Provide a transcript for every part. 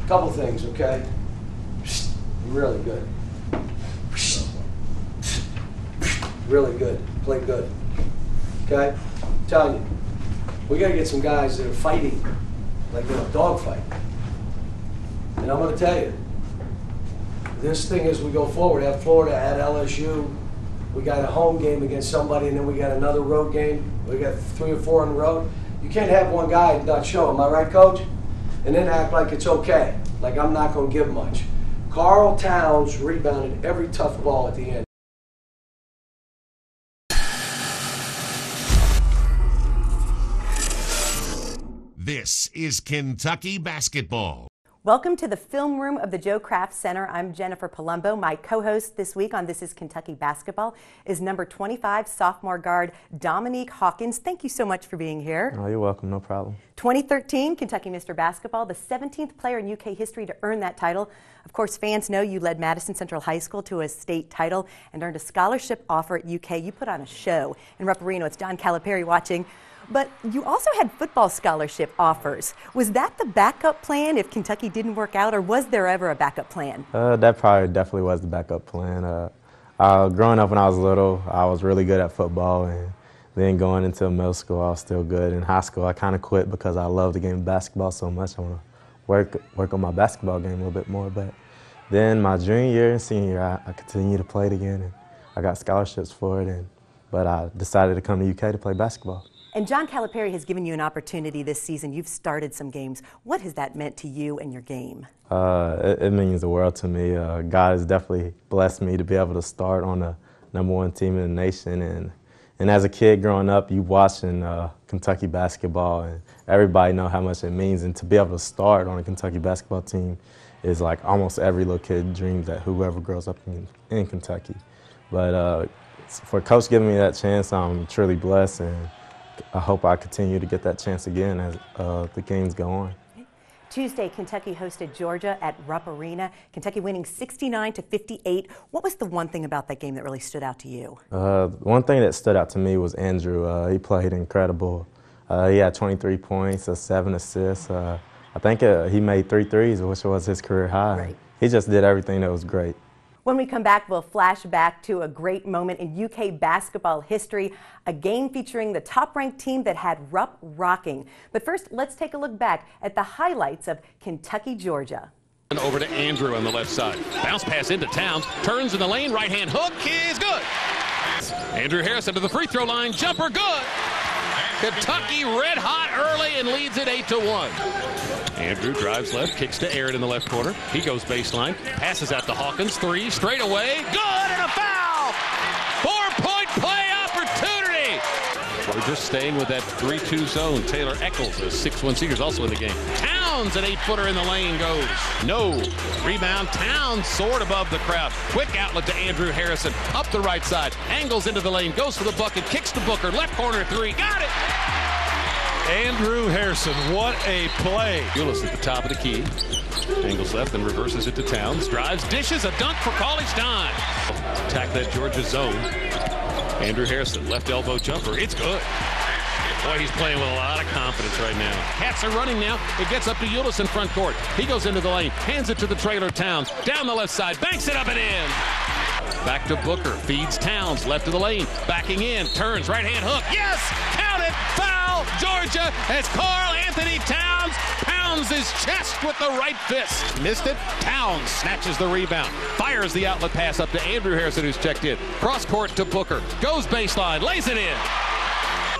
Couple things, okay? Really good. Really good. Play good. Okay? I'm telling you, we got to get some guys that are fighting like they're a dogfight. And I'm going to tell you, this thing as we go forward, at Florida, at LSU, we got a home game against somebody, and then we got another road game. We got 3 or 4 on the road. You can't have one guy not show, am I right, Coach? And then act like it's okay, like I'm not going to give much. Carl Towns rebounded every tough ball at the end. This is Kentucky basketball. Welcome to the film room of the Joe Kraft Center. I'm Jennifer Palumbo. My co-host this week on This is Kentucky Basketball is number 25 sophomore guard Dominique Hawkins. Thank you so much for being here. Oh, you're welcome. No problem. 2013 Kentucky Mr. Basketball, the 17th player in UK history to earn that title. Of course, fans know you led Madison Central High School to a state title and earned a scholarship offer at UK. You put on a show in Rupp-Arena. It's John Calipari watching. But you also had football scholarship offers. Was that the backup plan if Kentucky didn't work out, or was there ever a backup plan? That probably definitely was the backup plan. Growing up when I was little, I was really good at football, and then going into middle school, I was still good. In high school, I kind of quit because I love the game of basketball so much. I want to work on my basketball game a little bit more. But then my junior year and senior year, I continued to play it again, and I got scholarships for it. But I decided to come to UK to play basketball. And John Calipari has given you an opportunity this season. You've started some games. What has that meant to you and your game? It means the world to me. God has definitely blessed me to be able to start on the #1 team in the nation. And as a kid growing up, you watching Kentucky basketball, and everybody know how much it means. And to be able to start on a Kentucky basketball team is like almost every little kid dreams that whoever grows up in Kentucky. But for Coach giving me that chance, I'm truly blessed, and I hope I continue to get that chance again as the games go on. Tuesday, Kentucky hosted Georgia at Rupp-Arena. Kentucky winning 69-58. What was the one thing about that game that really stood out to you? One thing that stood out to me was Andrew. He played incredible. He had 23 points, 7 assists. I think he made 3 threes, which was his career high. Right. He just did everything that was great. When we come back, we'll flash back to a great moment in UK basketball history, a game featuring the top-ranked team that had Rupp rocking. But first, let's take a look back at the highlights of Kentucky-Georgia. Over to Andrew on the left side. Bounce pass into Towns. Turns in the lane. Right-hand hook is good. Andrew Harrison to the free throw line. Jumper good. Kentucky red hot early and leads it 8-1. Andrew drives left, kicks to Aaron in the left corner. He goes baseline, passes out to Hawkins. 3 straight away. Good, and a foul! 4-point play opportunity! Georgia staying with that 3-2 zone. Taylor Eccles, a 6'1" senior, also in the game. Towns, an 8-footer in the lane, goes. No. Rebound. Towns soared above the crowd. Quick outlet to Andrew Harrison. Up the right side. Angles into the lane. Goes for the bucket. Kicks to Booker. Left corner 3. Got it! Andrew Harrison, what a play. Willis at the top of the key. Angles left and reverses it to Towns. Drives, dishes, a dunk for Cauley Stein. Attack that Georgia zone. Andrew Harrison, left elbow jumper. It's good. Boy, he's playing with a lot of confidence right now. Cats are running now. It gets up to Willis in front court. He goes into the lane, hands it to the trailer Towns. Down the left side, banks it up and in. Back to Booker, feeds Towns, left of the lane, backing in, turns, right-hand hook. Yes! Count it! Foul! Georgia as Karl Anthony Towns pounds his chest with the right fist. Missed it. Towns snatches the rebound. Fires the outlet pass up to Andrew Harrison, who's checked in. Cross court to Booker. Goes baseline. Lays it in.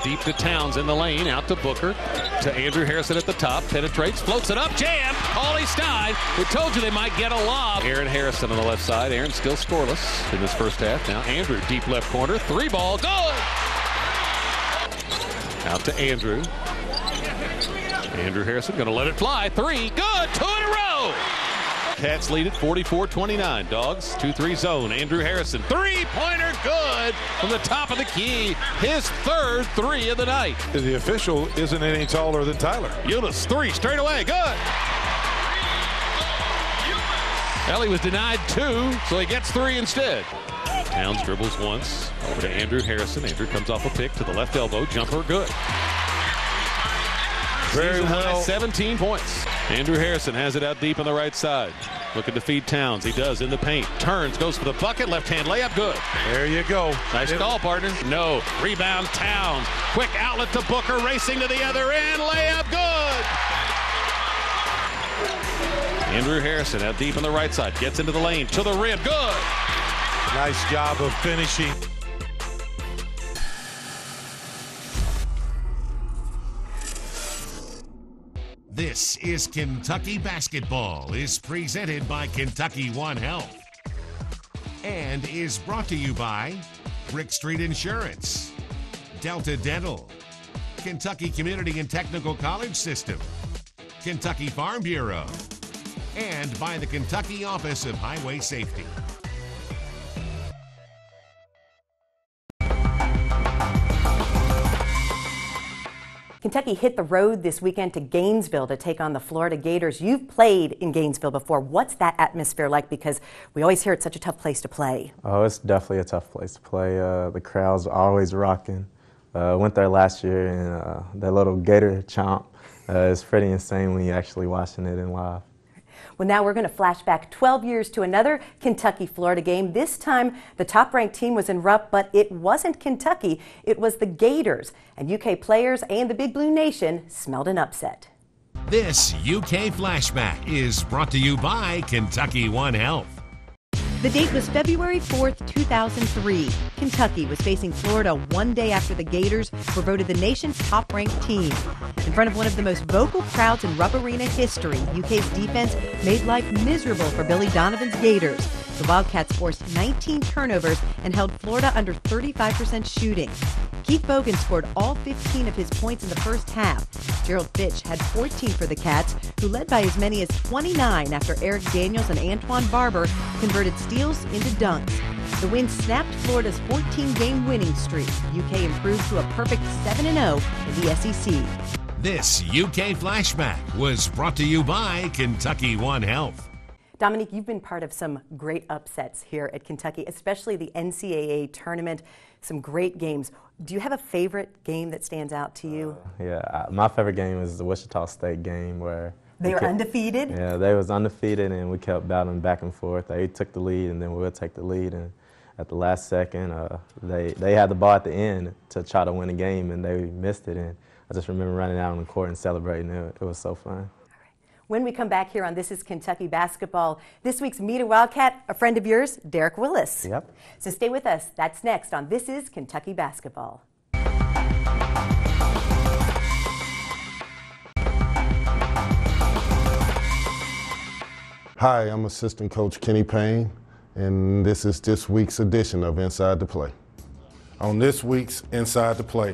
Deep to Towns in the lane. Out to Booker. To Andrew Harrison at the top. Penetrates. Floats it up. Jam. Cauley Stein. We told you they might get a lob. Aaron Harrison on the left side. Aaron still scoreless in this first half. Now Andrew deep left corner. 3-ball. Good. Out to Andrew. Andrew Harrison going to let it fly. 3. Good. 2 in a row. Cats lead it 44-29. Dogs 2-3 zone. Andrew Harrison. 3-pointer good from the top of the key. His 3rd 3 of the night. The official isn't any taller than Tyler. Willis 3 straight away. Good. Ellie was denied 2, so he gets 3 instead. Towns dribbles once. Over to Andrew Harrison. Andrew comes off a pick to the left elbow. Jumper good. Very well. 17 points. Andrew Harrison has it out deep on the right side. Looking to feed Towns. He does in the paint. Turns, goes for the bucket. Left-hand layup, good. There you go. Nice call, partner. No. Rebound, Towns. Quick outlet to Booker, racing to the other end. Layup, good. Andrew Harrison out deep on the right side. Gets into the lane, to the rim, good. Nice job of finishing. This is Kentucky Basketball is presented by Kentucky One Health and is brought to you by Brick Street Insurance, Delta Dental, Kentucky Community and Technical College System, Kentucky Farm Bureau, and by the Kentucky Office of Highway Safety. Kentucky hit the road this weekend to Gainesville to take on the Florida Gators. You've played in Gainesville before. What's that atmosphere like? Because we always hear it's such a tough place to play. Oh, it's definitely a tough place to play. The crowd's always rocking. Went there last year, and that little Gator chomp is pretty insane when you're actually watching it in live. Well, now we're going to flash back 12 years to another Kentucky-Florida game. This time, the top-ranked team was in Rupp, but it wasn't Kentucky. It was the Gators. And UK players and the Big Blue Nation smelled an upset. This UK Flashback is brought to you by Kentucky One Health. The date was February 4th, 2003. Kentucky was facing Florida one day after the Gators were voted the nation's top-ranked team. In front of one of the most vocal crowds in Rupp Arena history, UK's defense made life miserable for Billy Donovan's Gators. The Wildcats forced 19 turnovers and held Florida under 35% shooting. Keith Bogan scored all 15 of his points in the first half. Gerald Fitch had 14 for the Cats, who led by as many as 29 after Eric Daniels and Antoine Barber converted steals into dunks. The win snapped Florida's 14-game winning streak. UK improved to a perfect 7-0 in the SEC. This UK Flashback was brought to you by Kentucky One Health. Dominique, you've been part of some great upsets here at Kentucky, especially the NCAA tournament, some great games. Do you have a favorite game that stands out to you? My favorite game is the Wichita State game where they were undefeated? Yeah, they was undefeated, and we kept battling back and forth. They took the lead, and then we would take the lead, and at the last second, they had the ball at the end to try to win the game, and they missed it. And I just remember running out on the court and celebrating. It was so fun. When we come back here on This is Kentucky Basketball, this week's Meet a Wildcat, a friend of yours, Derek Willis. Yep. So stay with us. That's next on This is Kentucky Basketball. Hi, I'm assistant coach Kenny Payne, and this is this week's edition of Inside the Play. On this week's Inside the Play,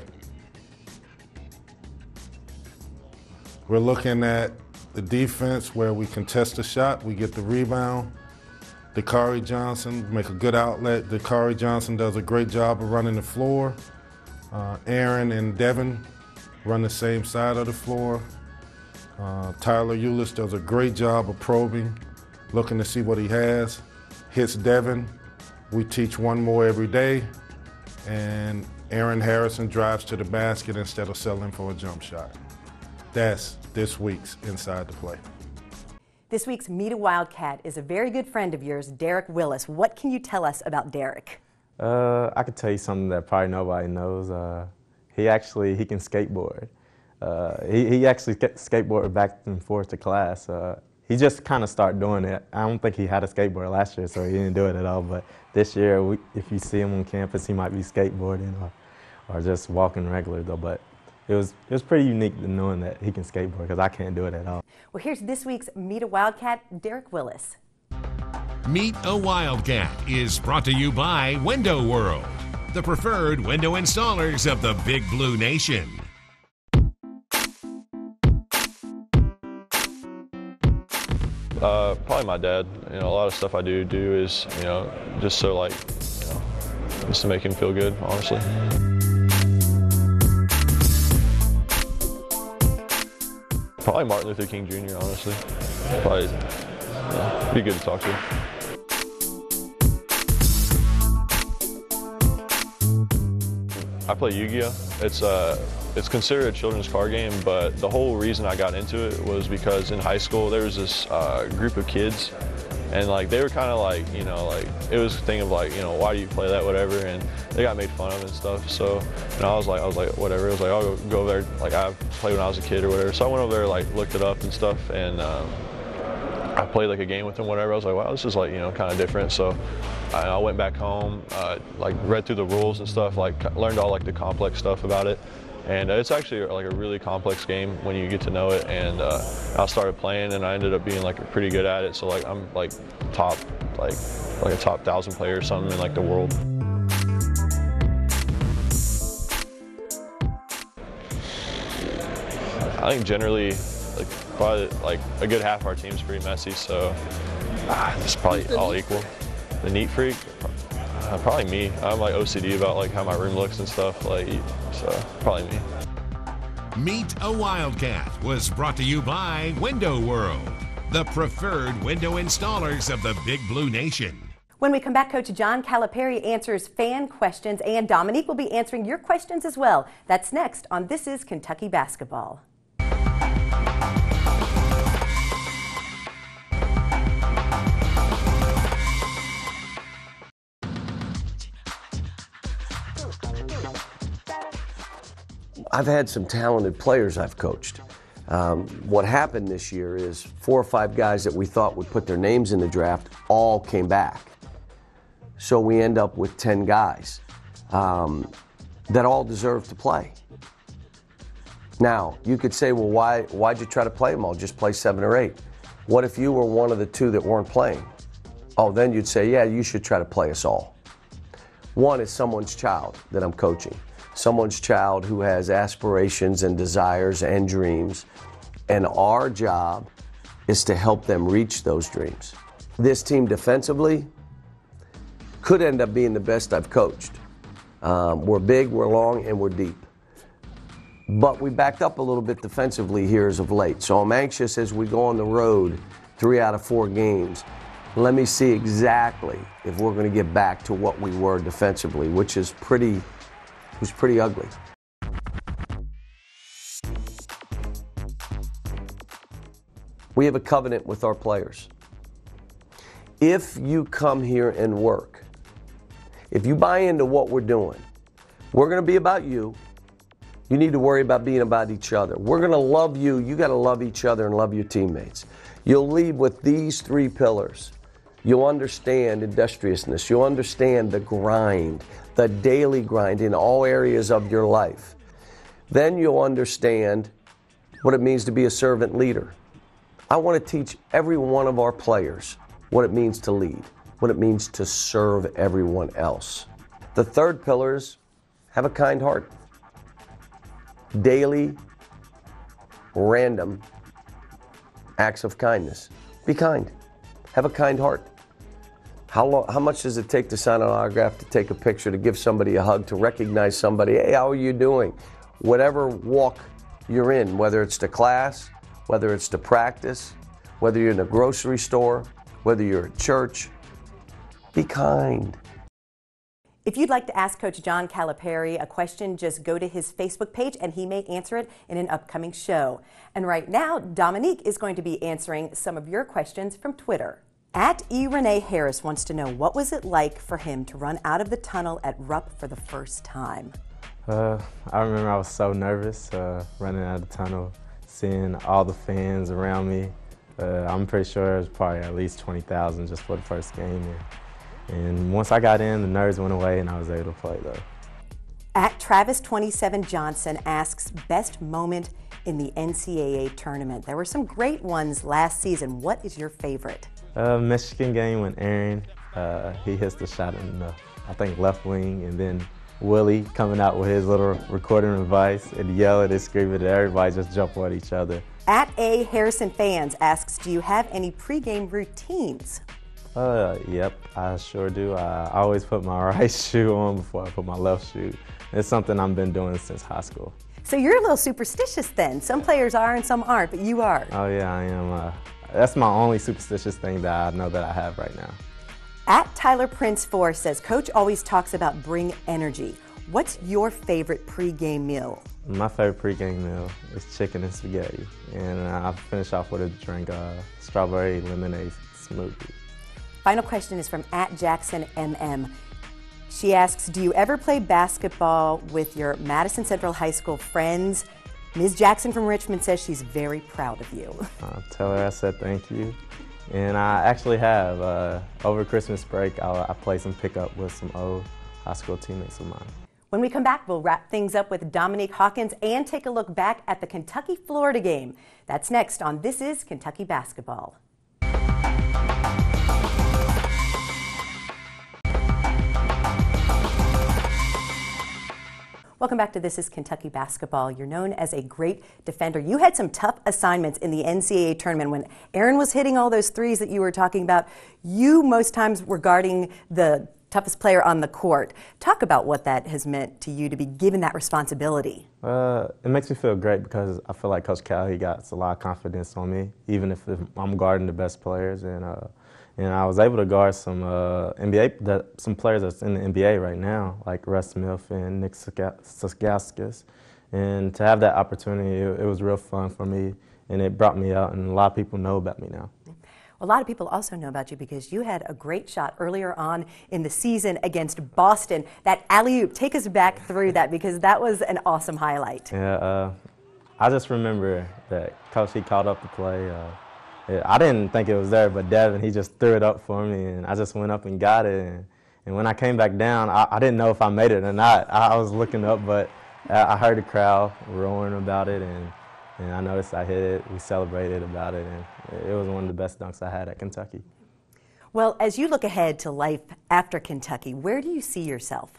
we're looking at the defense where we contest the shot, we get the rebound. Dakari Johnson make a good outlet. Dakari Johnson does a great job of running the floor. Aaron and Devin run the same side of the floor. Tyler Willis does a great job of probing, looking to see what he has. Hits Devin. We teach one more every day. And Aaron Harrison drives to the basket instead of settling for a jump shot. That's this week's Inside the Play. This week's Meet a Wildcat is a very good friend of yours, Derek Willis. What can you tell us about Derek? I could tell you something that probably nobody knows. He can skateboard. He actually skateboarded back and forth to class. He just kind of started doing it. I don't think he had a skateboard last year, so he didn't do it at all. But this year, if you see him on campus, he might be skateboarding or just walking regular though. But it was pretty unique knowing that he can skateboard because I can't do it at all. Well, here's this week's Meet a Wildcat, Derek Willis. Meet a Wildcat is brought to you by Window World, the preferred window installers of the Big Blue Nation. Probably my dad. A lot of stuff I do is, just so just to make him feel good, honestly. Probably Martin Luther King Jr., honestly. Probably, be good to talk to. I play Yu-Gi-Oh. It's considered a children's card game, but the whole reason I got into it was because in high school there was this group of kids, and like they were kind of like, you know, like it was a thing of like, you know, why do you play that, whatever, and they got made fun of and stuff. So, you know, I was like whatever. It was like I'll go over there. Like I played when I was a kid or whatever. So I went over there, like looked it up and stuff, and I played like a game with them, whatever. I was like, wow, this is like, you know, kind of different. So I went back home, like read through the rules and stuff, like learned all like the complex stuff about it. And it's actually like a really complex game when you get to know it. And I started playing, and I ended up being like pretty good at it. So like I'm like top, like a top 1,000 player or something in like the world. I think generally, like probably like a good half of our team's pretty messy. So it's probably all equal. The neat freak, probably me. I'm like OCD about like how my room looks and stuff. Like, so probably me. Meet a Wildcat was brought to you by Window World, the preferred window installers of the Big Blue Nation. When we come back, Coach John Calipari answers fan questions, and Dominique will be answering your questions as well. That's next on This is Kentucky Basketball. I've had some talented players I've coached. What happened this year is 4 or 5 guys that we thought would put their names in the draft all came back. So we end up with 10 guys that all deserve to play. Now, you could say, well, why'd you try to play them all? Just play 7 or 8. What if you were one of the 2 that weren't playing? Oh, then you'd say, yeah, you should try to play us all. One is someone's child that I'm coaching. Someone's child who has aspirations and desires and dreams, and our job is to help them reach those dreams. This team defensively could end up being the best I've coached. We're big, we're long, and we're deep. But we backed up a little bit defensively here as of late, so I'm anxious as we go on the road 3 out of 4 games. Let me see exactly if we're going to get back to what we were defensively, which is pretty ugly. We have a covenant with our players. If you come here and work, if you buy into what we're doing, we're going to be about you. You need to worry about being about each other. We're going to love you. You got to love each other and love your teammates. You'll leave with these 3 pillars. You'll understand industriousness. You'll understand the grind, the daily grind in all areas of your life. Then you'll understand what it means to be a servant leader. I want to teach every one of our players what it means to lead, what it means to serve everyone else. The 3rd pillar is have a kind heart. Daily, random acts of kindness. Be kind. Have a kind heart. How much does it take to sign an autograph, to take a picture, to give somebody a hug, to recognize somebody? Hey, how are you doing? Whatever walk you're in, whether it's to class, whether it's to practice, whether you're in a grocery store, whether you're at church, be kind. If you'd like to ask Coach John Calipari a question, just go to his Facebook page and he may answer it in an upcoming show. And right now, Dominique is going to be answering some of your questions from Twitter. @E. Harris wants to know, what was it like for him to run out of the tunnel at Rupp for the first time? I remember I was so nervous running out of the tunnel, seeing all the fans around me. I'm pretty sure it was probably at least 20,000 just for the first game. And once I got in, the nerves went away and I was able to play though. @Travis27 Johnson asks, best moment in the NCAA tournament. There were some great ones last season. What is your favorite? Michigan game when Aaron, he hits the shot in the, I think, left wing, and then Willie coming out with his little recording device and yelling and screaming, and everybody just jumping at each other. @A. Harrison Fans asks, do you have any pregame routines? Yep, I sure do. I always put my right shoe on before I put my left shoe. It's something I've been doing since high school. So you're a little superstitious then. Some players are and some aren't, but you are. Oh yeah, I am. That's my only superstitious thing that I know that I have right now. @Tyler Prince 4 says, Coach always talks about bring energy. What's your favorite pregame meal? My favorite pregame meal is chicken and spaghetti, and I finish off with a drink, strawberry lemonade smoothie. Final question is from @JacksonMM. She asks, do you ever play basketball with your Madison Central High School friends? Ms. Jackson from Richmond says she's very proud of you. Tell her I said thank you. And I actually have. Over Christmas break, I played some pickup with some old high school teammates of mine. When we come back, we'll wrap things up with Dominique Hawkins and take a look back at the Kentucky-Florida game. That's next on This is Kentucky Basketball. Welcome back to This is Kentucky Basketball. You're known as a great defender. You had some tough assignments in the NCAA tournament. When Aaron was hitting all those threes that you were talking about, you most times were guarding the toughest player on the court. Talk about what that has meant to you to be given that responsibility. It makes me feel great because I feel like Coach Cal, he got a lot of confidence on me, even if I'm guarding the best players. And I was able to guard some some players that's in the NBA right now, like Russ Smith and Nick Stauskas. And to have that opportunity, it was real fun for me, and it brought me out, and a lot of people know about me now. A lot of people also know about you because you had a great shot earlier on in the season against Boston. That alley-oop, take us back through that because that was an awesome highlight. Yeah, I just remember that Coach, he called up the play. I didn't think it was there, but Devin, he just threw it up for me, and I just went up and got it. And when I came back down, I didn't know if I made it or not. I was looking up, but I heard the crowd roaring about it, and I noticed I hit it. We celebrated about it, and it was one of the best dunks I had at Kentucky. Well, as you look ahead to life after Kentucky, where do you see yourself?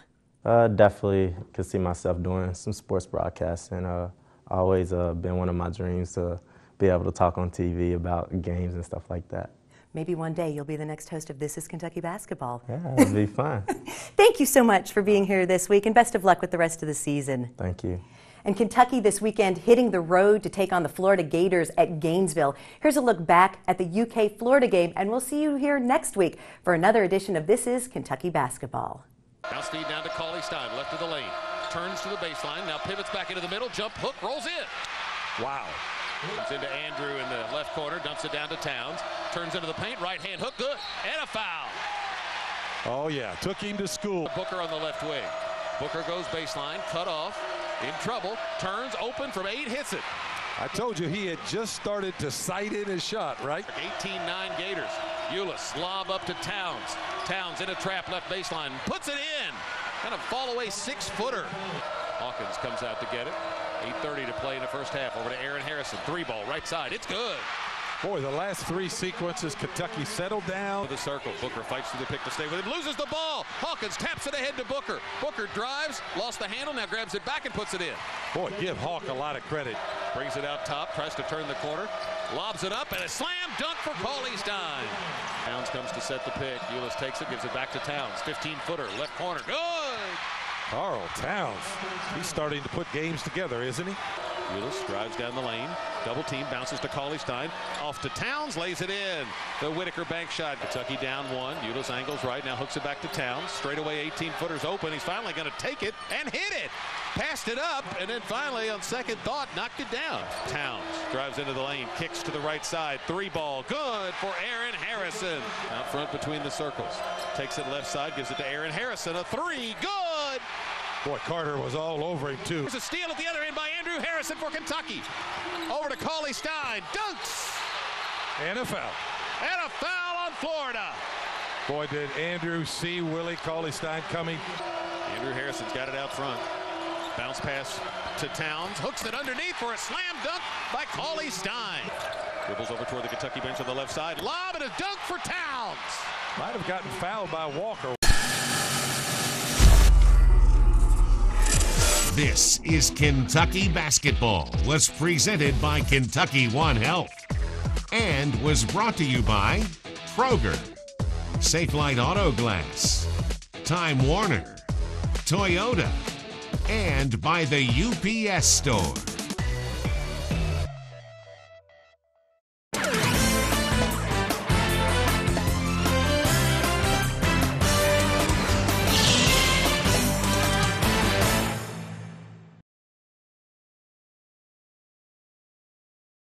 Definitely could see myself doing some sports broadcasts, and always been one of my dreams to be able to talk on TV about games and stuff like that. Maybe one day you'll be the next host of This is Kentucky Basketball. Yeah, it'll be fun. Thank you so much for being here this week, and best of luck with the rest of the season. Thank you. And Kentucky this weekend hitting the road to take on the Florida Gators at Gainesville. Here's a look back at the UK-Florida game, and we'll see you here next week for another edition of This is Kentucky Basketball. Now Steve down to Cauley Stein, left of the lane. Turns to the baseline, now pivots back into the middle, jump hook, rolls in. Wow. Comes into Andrew in the left corner, dumps it down to Towns. Turns into the paint, right hand hook, good, and a foul. Oh yeah, took him to school. Booker on the left wing. Booker goes baseline, cut off, in trouble, turns, open from 8, hits it. I told you he had just started to sight in his shot, right? 18-9 Gators. Willis, lob up to Towns. Towns in a trap left baseline, puts it in. Kind of fall away 6-footer. Hawkins comes out to get it. 8:30 to play in the first half. Over to Aaron Harrison. 3-ball, right side. It's good. Boy, the last 3 sequences, Kentucky settled down. To the circle. Booker fights through the pick to stay with him. Loses the ball. Hawkins taps it ahead to Booker. Booker drives, lost the handle, now grabs it back and puts it in. Boy, give Hawk a lot of credit. Brings it out top, tries to turn the corner. Lobs it up, and a slam dunk for Cauley Stein. Towns comes to set the pick. Willis takes it, gives it back to Towns. 15-footer, left corner. Good! Carl Towns, he's starting to put games together, isn't he? Willis drives down the lane. Double team, bounces to Cauley Stein. Off to Towns, lays it in. The Whitaker bank shot. Kentucky down 1. Willis angles right, now hooks it back to Towns. Straight away, 18-footers open. He's finally going to take it and hit it. Passed it up, and then finally, on second thought, knocked it down. Towns drives into the lane, kicks to the right side. 3-ball, good for Aaron Harrison. Out front between the circles. Takes it left side, gives it to Aaron Harrison. A 3, good! Boy, Carter was all over him, too. There's a steal at the other end by Andrew Harrison for Kentucky. Over to Cauley Stein. Dunks! And a foul. And a foul on Florida. Boy, did Andrew see Willie Cauley Stein coming. Andrew Harrison's got it out front. Bounce pass to Towns. Hooks it underneath for a slam dunk by Cauley Stein. Dribbles over toward the Kentucky bench on the left side. Lob and a dunk for Towns. Might have gotten fouled by Walker. This is Kentucky Basketball, was presented by Kentucky One Health and was brought to you by Kroger, Safelite Auto Glass, Time Warner, Toyota, and by the UPS Store.